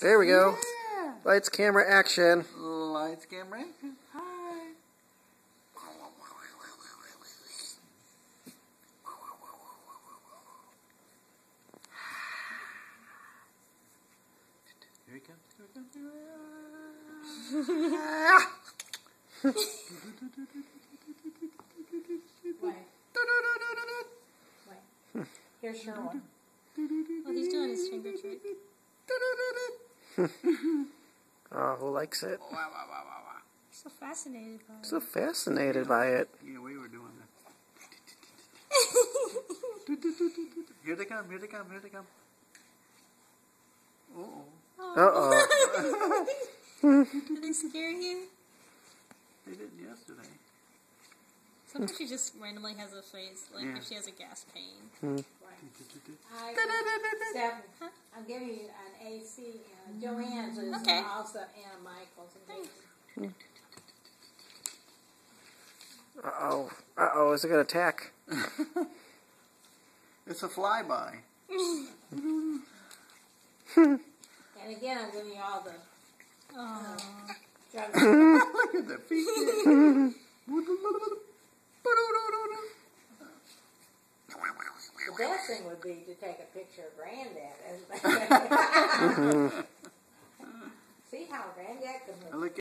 There we go. Yeah. Lights, camera, action. Lights, camera, action. Hi. Here he comes. Here he comes. Wait. Wait. Here's Sherwin. Oh, he's doing his finger trick. Oh, who likes it? So fascinated by it. So fascinated by it. Yeah, we were doing that. Here they come, here they come, here they come. Uh-oh. Uh-oh. Did they scare you? They didn't yesterday. Sometimes she just randomly has a face, like Yeah. if she has a gas pain. Steph, I'm giving you an AC. Joanne's is Okay. also Anna Michaels. And Uh-oh. Uh-oh, is it going to attack? It's a flyby. and again, I'm giving you all the Oh. drugs. Look at the feet. The best thing would be to take a picture of Granddad. See how Granddad could move. Look